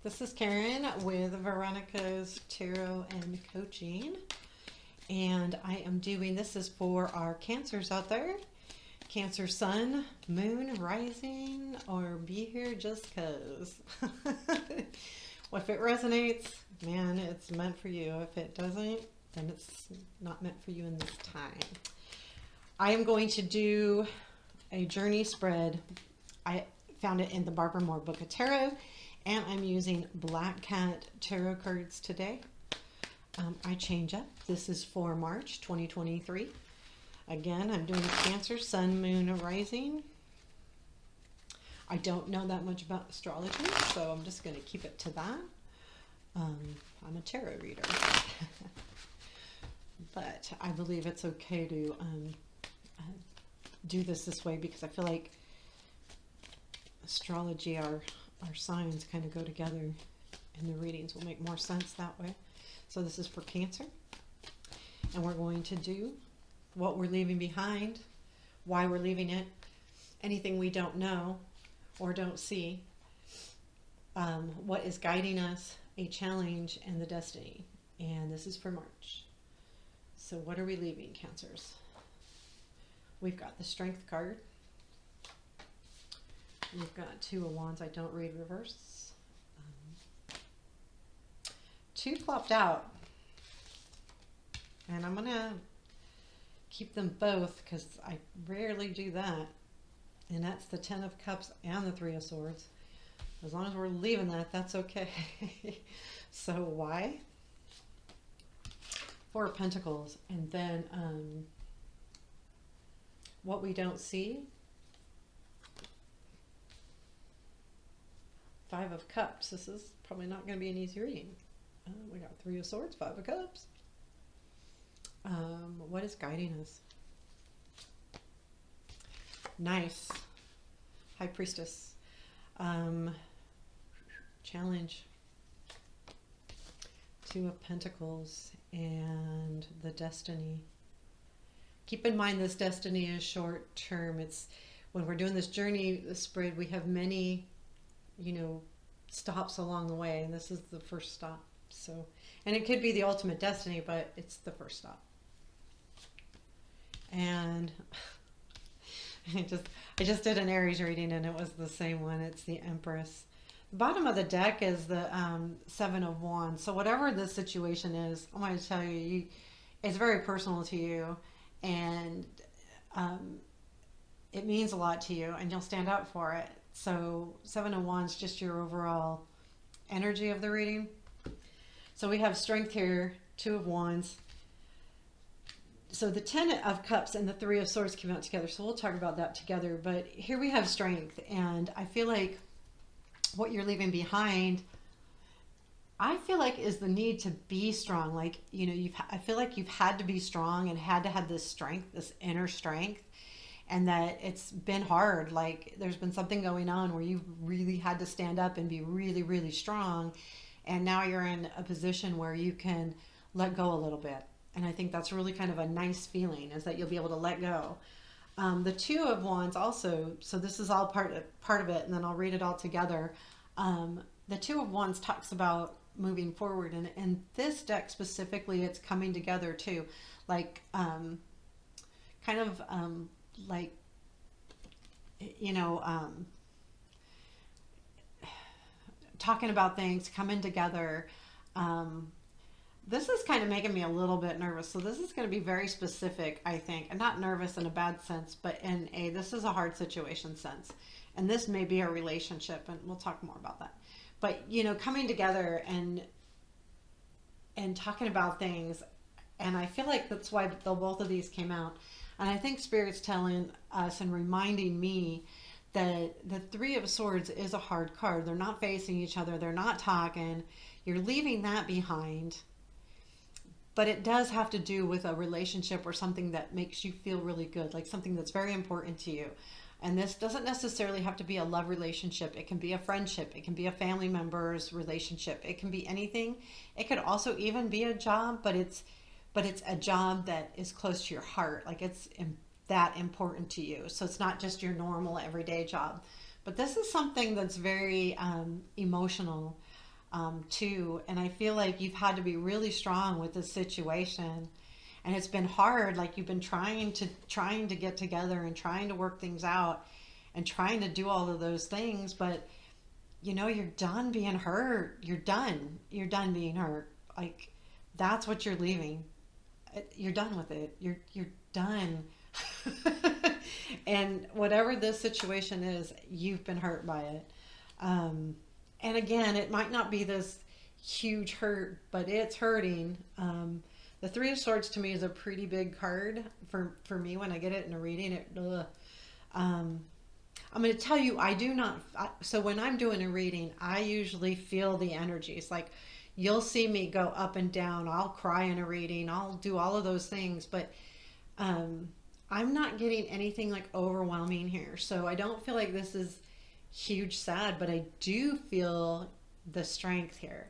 This is Karen with Veronica's Tarot and Coaching. And I am doing, this is for our Cancers out there. Cancer Sun, Moon, Rising, or be here just cause. Well, if it resonates, man, it's meant for you. If it doesn't, then it's not meant for you in this time. I am going to do a journey spread. I found it in the Barbara Moore Book of Tarot, and I'm using Black Cat Tarot cards today. I change up. This is for March 2023. Again, I'm doing Cancer, Sun, Moon, Rising. I don't know that much about astrology, so I'm just going to keep it to that. I'm a tarot reader. But I believe it's okay to do this way because I feel like astrology, our signs kind of go together, and the readings will make more sense that way. So this is for Cancer, and we're going to do what we're leaving behind, why we're leaving it, anything we don't know or don't see, what is guiding us, a challenge, and the destiny. And this is for March. So what are we leaving, Cancers? We've got the Strength card. We've got Two of Wands. I don't read reverse. Two flopped out. And I'm going to keep them both because I rarely do that. And that's the Ten of Cups and the Three of Swords. As long as we're leaving that, that's okay. So why? Four of Pentacles. And then what we don't see. Five of Cups. This is probably not going to be an easy reading. We got Three of Swords, Five of Cups. What is guiding us? Nice. High Priestess. Challenge. Two of Pentacles and the Destiny. Keep in mind this destiny is short term. It's when we're doing this journey spread, we have many, stops along the way, and this is the first stop. So, and it could be the ultimate destiny, but it's the first stop. And I just did an Aries reading, and it was the same one. It's the Empress. The bottom of the deck is the Seven of Wands. So whatever the situation is, I'm going to tell you, it's very personal to you, and it means a lot to you, and you'll stand up for it. So Seven of Wands, just your overall energy of the reading. So we have Strength here, Two of Wands. So the Ten of Cups and the Three of Swords came out together. So we'll talk about that together. But here we have Strength, and I feel like what you're leaving behind, I feel like, is the need to be strong. Like, I feel like you've had to be strong and had to have this strength, this inner strength, and that it's been hard. Like there's been something going on where you've really had to stand up and be really, really strong. And now you're in a position where you can let go a little bit. And I think that's really kind of a nice feeling, is that you'll be able to let go. The Two of Wands also, so this is all part of it, and then I'll read it all together. The Two of Wands talks about moving forward, and in this deck specifically, it's coming together too. Like, talking about things, coming together. This is kind of making me a little bit nervous. So this is going to be very specific, I think. And not nervous in a bad sense, but in this is a hard situation sense. And this may be a relationship, and we'll talk more about that. But, coming together and talking about things. And I feel like that's why both of these came out. And I think Spirit's telling us and reminding me that the Three of Swords is a hard card. They're not facing each other. They're not talking. You're leaving that behind. But it does have to do with a relationship or something that makes you feel really good, like something that's very important to you. And this doesn't necessarily have to be a love relationship. It can be a friendship. It can be a family member's relationship. It can be anything. It could also even be a job, but it's a job that is close to your heart. Like it's that important to you. So it's not just your normal everyday job. But this is something that's very emotional. too. And I feel like you've had to be really strong with this situation, and it's been hard. Like you've been trying to get together and trying to work things out and trying to do all of those things, but you're done being hurt. You're done being hurt. Like that's what you're leaving. You're done with it. You're done. And whatever this situation is, you've been hurt by it. And again, it might not be this huge hurt, but it's hurting. The Three of Swords to me is a pretty big card for me when I get it in a reading. I'm going to tell you, I do not. So when I'm doing a reading, I usually feel the energies. Like you'll see me go up and down. I'll cry in a reading. I'll do all of those things, but I'm not getting anything like overwhelming here. So I don't feel like this is huge sad, but I do feel the strength here.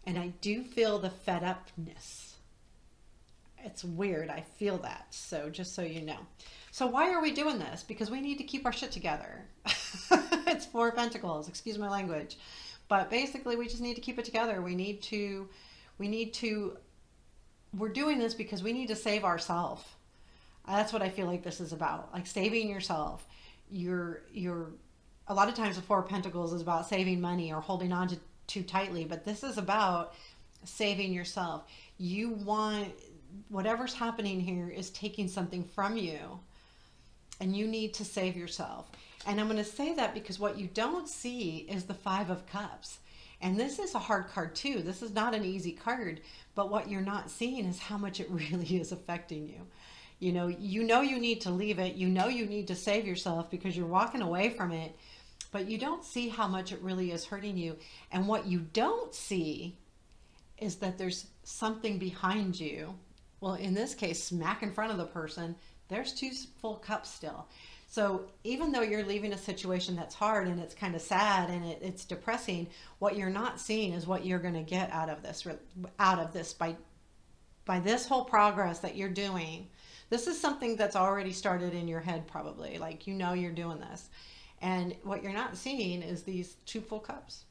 And I do feel the fed upness. It's weird. I feel that. So just so you know. So why are we doing this? Because we need to keep our shit together. It's Four of Pentacles. Excuse my language. But basically we just need to keep it together. We're doing this because we need to save ourselves. That's what I feel like this is about. Like saving yourself. You're a lot of times the Four of Pentacles is about saving money or holding on to too tightly, but this is about saving yourself. You want whatever's happening here is taking something from you, and you need to save yourself. And I'm going to say that because what you don't see is the Five of Cups. And this is a hard card too. This is not an easy card, but what you're not seeing is how much it really is affecting you. You need to leave it. You need to save yourself because you're walking away from it, but you don't see how much it really is hurting you. And what you don't see is that there's something behind you. Well, in this case, smack in front of the person, there's two full cups still. So even though you're leaving a situation that's hard and it's kind of sad and it's depressing, what you're not seeing is what you're going to get out of this by this whole progress that you're doing. This is something that's already started in your head probably. Like you're doing this. And what you're not seeing is these two full cups.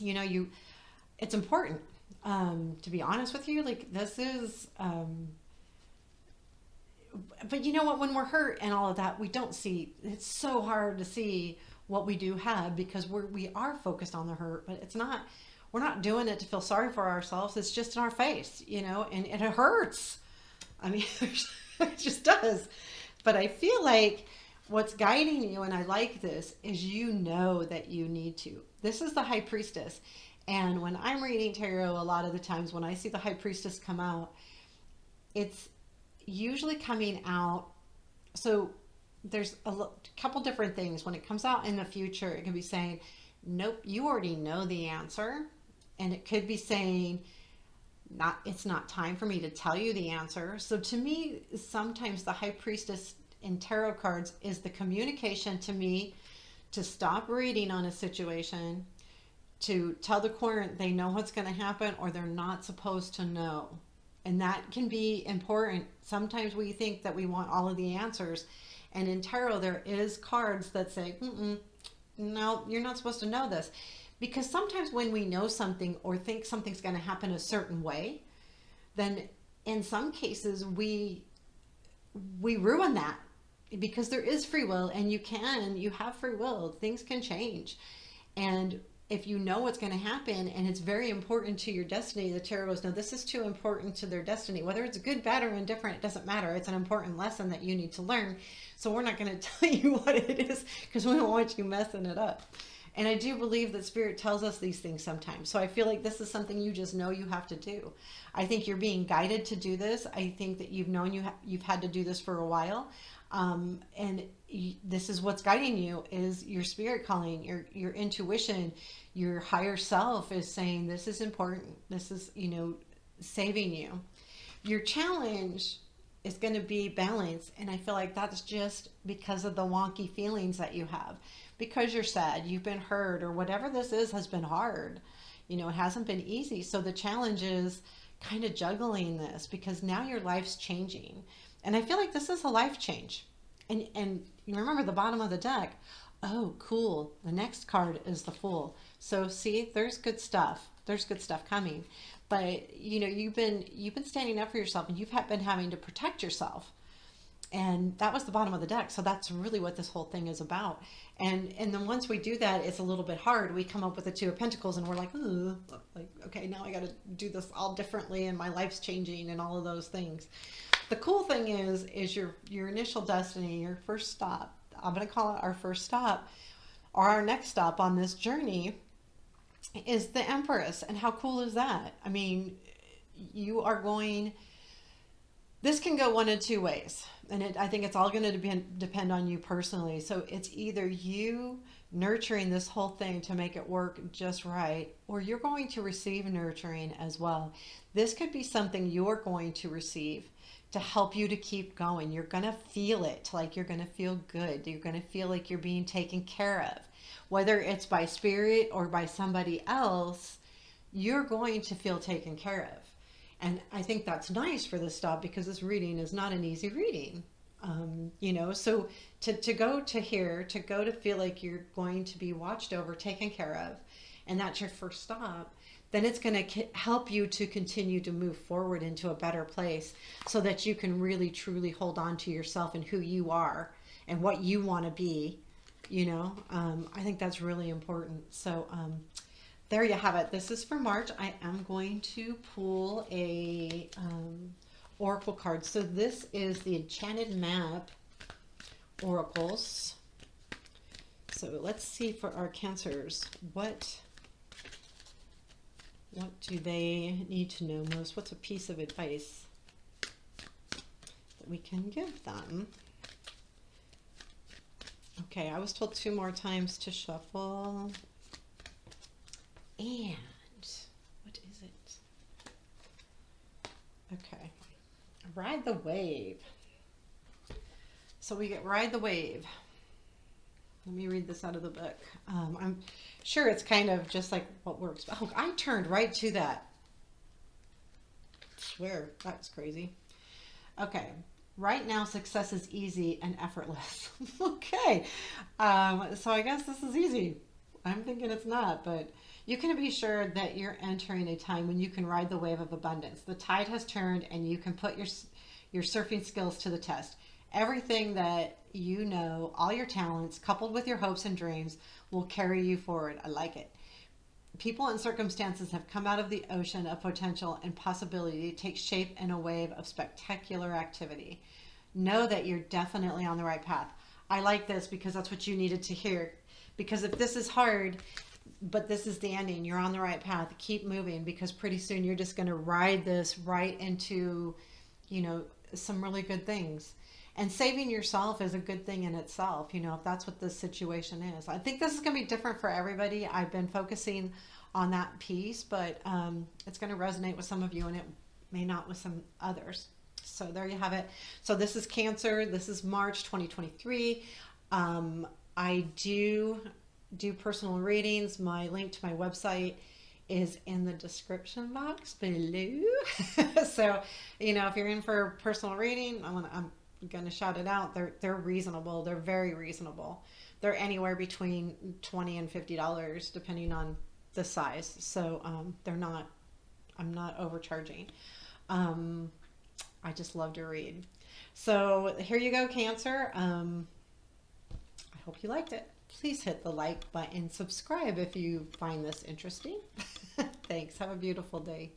It's important. To be honest with you, like this is, but you know what, when we're hurt and all of that, we don't see, it's so hard to see what we do have because we are focused on the hurt, but we're not doing it to feel sorry for ourselves. It's just in our face, and it hurts. I mean, it just does. But I feel like what's guiding you, and I like this, is that you need to. This is the High Priestess. And when I'm reading tarot, a lot of the times when I see the High Priestess come out, it's usually coming out. So there's a couple different things. When it comes out in the future, it can be saying, nope, you already know the answer. And it could be saying, it's not time for me to tell you the answer. So to me, sometimes the High Priestess in tarot cards is the communication to me to stop reading on a situation, to tell the client they know what's going to happen or they're not supposed to know. And that can be important. Sometimes we think that we want all of the answers. And in tarot, there is cards that say, no, you're not supposed to know this. Because sometimes when we know something or think something's going to happen a certain way, then in some cases we ruin that. Because there is free will, and you have free will. Things can change. And if you know what's going to happen and it's very important to your destiny, the tarot goes, no, this is too important to their destiny. Whether it's good, bad, or indifferent, it doesn't matter. It's an important lesson that you need to learn. So we're not going to tell you what it is because we don't want you messing it up. And I do believe that Spirit tells us these things sometimes. So I feel like this is something you just know you have to do. I think you're being guided to do this. I think that you've known you've had to do this for a while. This is what's guiding you, is your spirit calling, your intuition, your higher self is saying, this is important. This is, saving you. Your challenge is going to be balance. And I feel like that's just because of the wonky feelings that you have, because you're sad, you've been hurt, or whatever this is has been hard. It hasn't been easy. So the challenge is kind of juggling this because now your life's changing. And I feel like this is a life change. And you remember the bottom of the deck. Oh, cool. The next card is the Fool. So see, there's good stuff. There's good stuff coming. But you know, you've been standing up for yourself, and been having to protect yourself. And that was the bottom of the deck. So that's really what this whole thing is about. And then once we do that, it's a little bit hard. We come up with the Two of Pentacles, and we're like, ooh, like, okay, now I got to do this all differently, and my life's changing, and all of those things. The cool thing is your initial destiny, your first stop. I'm going to call it our first stop, or our next stop on this journey, is the Empress. And how cool is that? I mean, you are going, this can go one of two ways. And I think it's all going to depend on you personally. So it's either you nurturing this whole thing to make it work just right, or you're going to receive nurturing as well. This could be something you're going to receive to help you to keep going. You're going to feel it, like you're going to feel good. You're going to feel like you're being taken care of. Whether it's by spirit or by somebody else, you're going to feel taken care of. And I think that's nice for this stuff, because this reading is not an easy reading. You know, so to go to here, to go to feel like you're going to be watched over, taken care of, and that's your first stop, then it's going to help you to continue to move forward into a better place, so that you can really truly hold on to yourself and who you are and what you want to be. You know, I think that's really important. So there you have it. This is for March. I am going to pull a oracle card. So this is the Enchanted Map oracles. So let's see for our Cancers, what do they need to know most? What's a piece of advice that we can give them? Okay, I was told 2 more times to shuffle. And what is it? Okay, ride the wave. So we get ride the wave. Let me read this out of the book. I'm sure it's kind of just like what works. Oh, I turned right to that. I swear, that was crazy. Okay. Right now, success is easy and effortless. Okay. So I guess this is easy. I'm thinking it's not, but you can be sure that you're entering a time when you can ride the wave of abundance. The tide has turned, and you can put your surfing skills to the test. Everything that you know, all your talents, coupled with your hopes and dreams, will carry you forward. I like it. People and circumstances have come out of the ocean of potential and possibility to take shape in a wave of spectacular activity. Know that you're definitely on the right path. I like this because that's what you needed to hear. Because if this is hard, but this is the ending, you're on the right path. Keep moving, because pretty soon you're just going to ride this right into, you know, some really good things. And saving yourself is a good thing in itself, you know, if that's what this situation is. I think this is going to be different for everybody. I've been focusing on that piece, but it's going to resonate with some of you, and it may not with some others. So there you have it. So this is Cancer. This is March 2023. I do personal readings. My link to my website is in the description box below. So, you know, if you're in for a personal reading, I'm going to shout it out. They're reasonable. They're very reasonable. They're anywhere between $20 and $50 depending on the size. So I'm not overcharging. I just love to read. So here you go, Cancer. I hope you liked it. Please hit the like button, subscribe if you find this interesting. Thanks. Have a beautiful day.